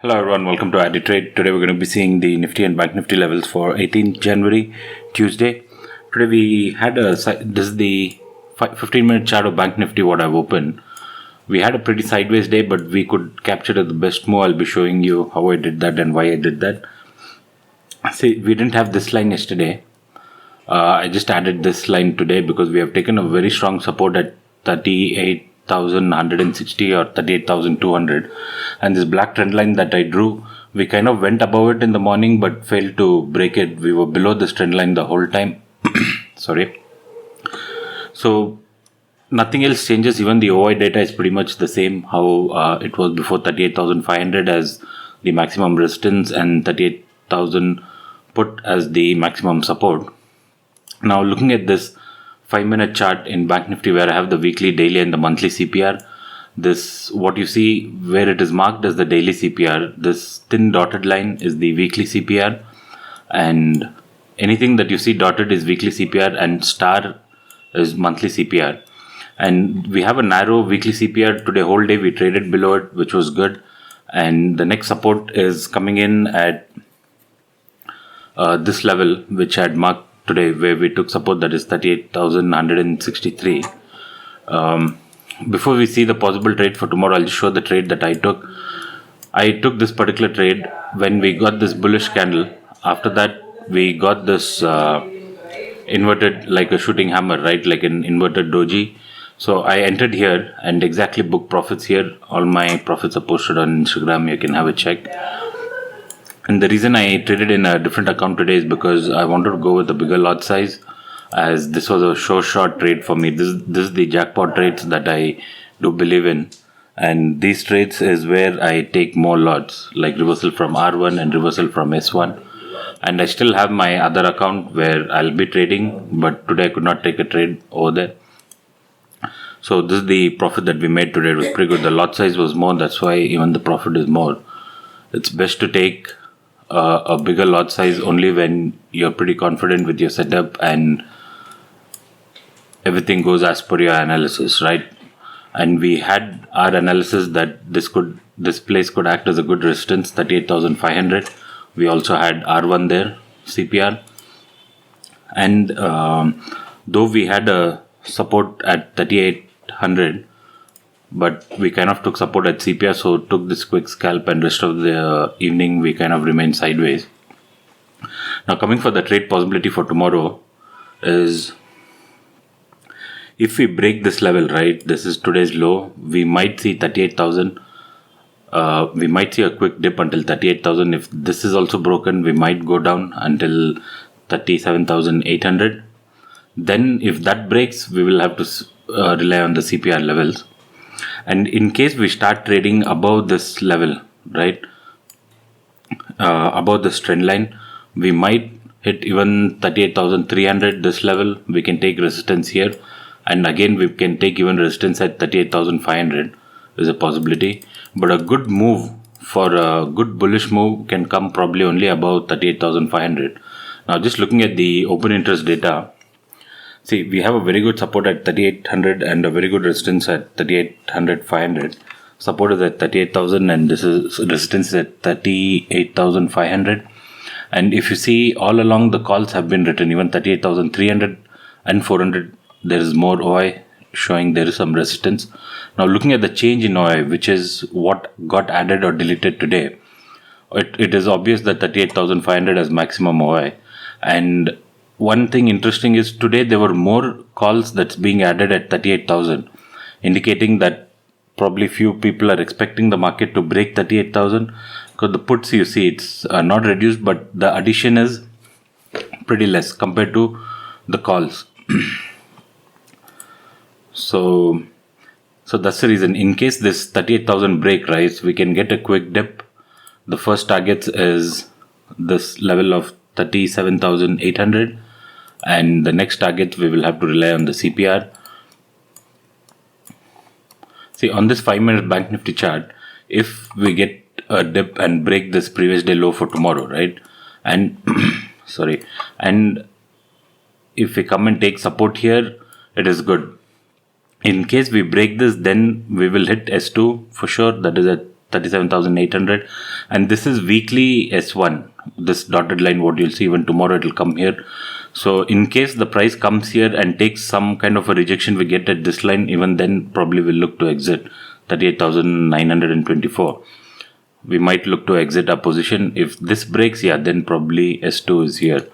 Hello everyone, welcome to AdiTrade. Today we're going to be seeing the Nifty and Banknifty levels for 18th January, Tuesday. Today we had this is the 15-minute chart of Banknifty what I've opened. We had a pretty sideways day, but we could capture the best move. I'll be showing you how I did that and why I did that. See, we didn't have this line yesterday. I just added this line today because we have taken a very strong support at 38,160 or 38,200, and this black trend line that I drew, we kind of went above it in the morning but failed to break it. We were below this trend line the whole time. Sorry. So nothing else changes. Even the OI data is pretty much the same how it was before. 38,500 as the maximum resistance and 38,000 put as the maximum support. Now looking at this 5-minute chart in Banknifty where I have the weekly, daily and the monthly CPR. This, what you see where it is marked as the daily CPR, this thin dotted line is the weekly CPR, and anything that you see dotted is weekly CPR and star is monthly CPR. And we have a narrow weekly CPR today. Whole day we traded below it, which was good, and the next support is coming in at this level which I had marked today, where we took support, that is 38,163. Before we see the possible trade for tomorrow, I'll just show the trade that I took. I took this particular trade when we got this bullish candle. After that, we got this inverted, like a shooting hammer, right? Like an inverted doji. So I entered here and exactly booked profits here. All my profits are posted on Instagram. You can have a check. And the reason I traded in a different account today is because I wanted to go with a bigger lot size, as this was a short trade for me. This is the jackpot trades that I do believe in, and these trades is where I take more lots, like reversal from R1 and reversal from S1. And I still have my other account where I'll be trading, but today I could not take a trade over there. So this is the profit that we made today. It was pretty good. The lot size was more, that's why even the profit is more. It's best to take a bigger lot size only when you're pretty confident with your setup and everything goes as per your analysis, right? And we had our analysis that this place could act as a good resistance, 38,500. We also had R1 there, CPR, and though we had a support at 3800, but we kind of took support at CPR, so took this quick scalp, and rest of the evening we kind of remained sideways. Now coming for the trade possibility for tomorrow is, if we break this level, right, this is today's low, we might see 38,000. We might see a quick dip until 38,000. If this is also broken, we might go down until 37,800. Then if that breaks, we will have to rely on the CPR levels. And in case we start trading above this level, right, above this trend line, we might hit even 38,300, this level. We can take resistance here, and again we can take even resistance at 38,500 is a possibility. But a good move, for a good bullish move, can come probably only above 38,500. Now just looking at the open interest data, see, we have a very good support at 3800 and a very good resistance at 3800-500. Support is at 38,000 and this is resistance at 38,500. And if you see, all along the calls have been written, even 38,300 and 400, there is more OI showing there is some resistance. Now looking at the change in OI, which is what got added or deleted today, it is obvious that 38,500 has maximum OI. And one thing interesting is today there were more calls that's being added at 38,000, indicating that probably few people are expecting the market to break 38,000, because the puts you see it's not reduced, but the addition is pretty less compared to the calls. So that's the reason. In case this 38,000 break, right, we can get a quick dip. The first target is this level of 37,800. And the next target we will have to rely on the CPR. See, on this 5-minute Banknifty chart, if we get a dip and break this previous day low for tomorrow, right, and sorry, and if we come and take support here, it is good. In case we break this, then we will hit S2 for sure, that is at 37,800, and this is weekly S1. This dotted line, what you'll see, even tomorrow it will come here. So in case the price comes here and takes some kind of a rejection we get at this line, even then probably we'll look to exit 38,924. We might look to exit our position. If this breaks, yeah, then probably S2 is here.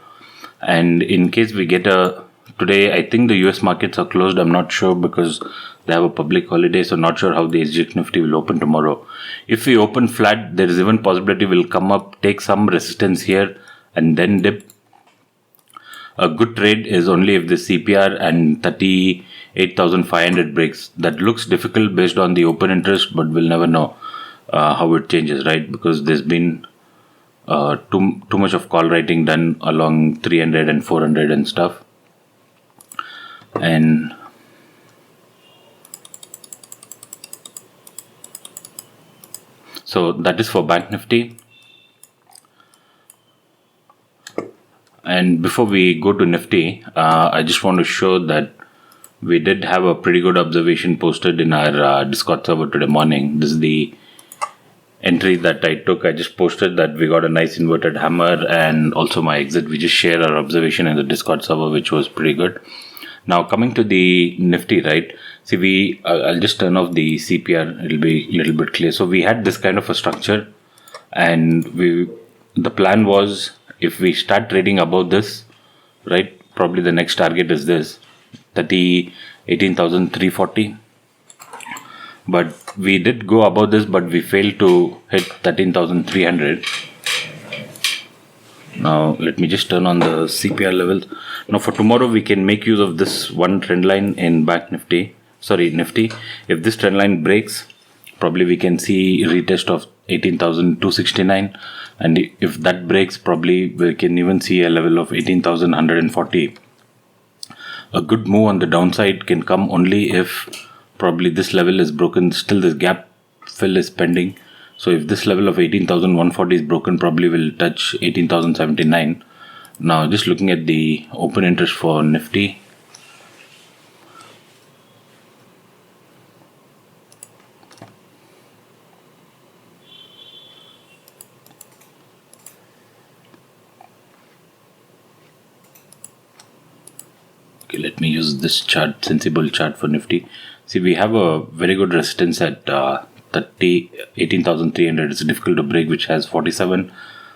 And in case we get today, I think the US markets are closed. I'm not sure because they have a public holiday, so not sure how the SGX Nifty will open tomorrow. If we open flat, there is even possibility we'll come up, take some resistance here and then dip. A good trade is only if the CPR and 38,500 breaks. That looks difficult based on the open interest, but we'll never know how it changes, right? Because there's been too much of call writing done along 300 and 400 and stuff. And so that is for Banknifty. And before we go to Nifty, I just want to show that we did have a pretty good observation posted in our Discord server today morning. This is the entry that I took. I just posted that we got a nice inverted hammer and also my exit. We just share our observation in the Discord server, which was pretty good. Now coming to the Nifty, right? See, I'll just turn off the CPR. It'll be a little bit clear. So we had this kind of a structure, and the plan was if we start trading above this, right? Probably the next target is this 18,340. But we did go above this, but we failed to hit 13,300. Now let me just turn on the CPR levels. Now for tomorrow we can make use of this one trend line in Nifty. If this trend line breaks, probably we can see retest of 18,269, and if that breaks, probably we can even see a level of 18,140. A good move on the downside can come only if probably this level is broken. Still this gap fill is pending. So if this level of 18,140 is broken, probably will touch 18,079. Now just looking at the open interest for Nifty. Okay, let me use this chart, sensible chart for Nifty. See, we have a very good resistance at 18,300. It's difficult to break, which has 47.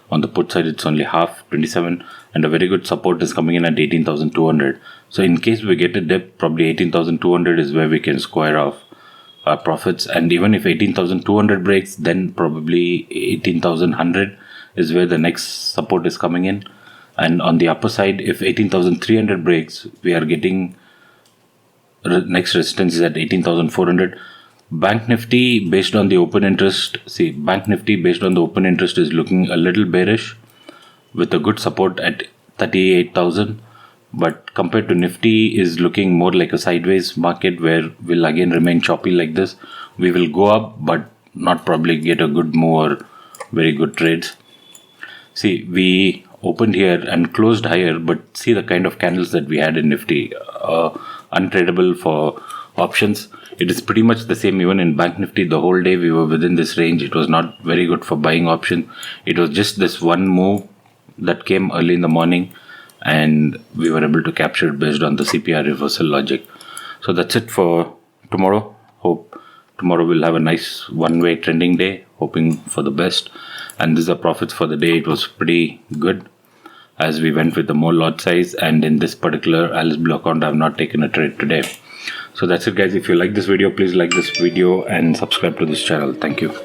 On the put side, it's only half, 27. And a very good support is coming in at 18,200. So in case we get a dip, probably 18,200 is where we can square off our profits. And even if 18,200 breaks, then probably 18,100 is where the next support is coming in. And on the upper side, if 18,300 breaks, we are getting next resistance is at 18,400. Banknifty based on the open interest, Banknifty based on the open interest is looking a little bearish with a good support at 38,000. But compared to Nifty is looking more like a sideways market where we'll again remain choppy like this. We will go up but not probably get a good move or very good trades. See, we opened here and closed higher, but see the kind of candles that we had in Nifty, untradable for options. It is pretty much the same even in Banknifty. The whole day we were within this range. It was not very good for buying option. It was just this one move that came early in the morning and we were able to capture it based on the CPR reversal logic. So that's it for tomorrow. Hope tomorrow we'll have a nice one-way trending day, hoping for the best. And these are profits for the day. It was pretty good as we went with the more lot size, and in this particular Alice Blue account I have not taken a trade today. So that's it guys. If you like this video, please like this video and subscribe to this channel. Thank you.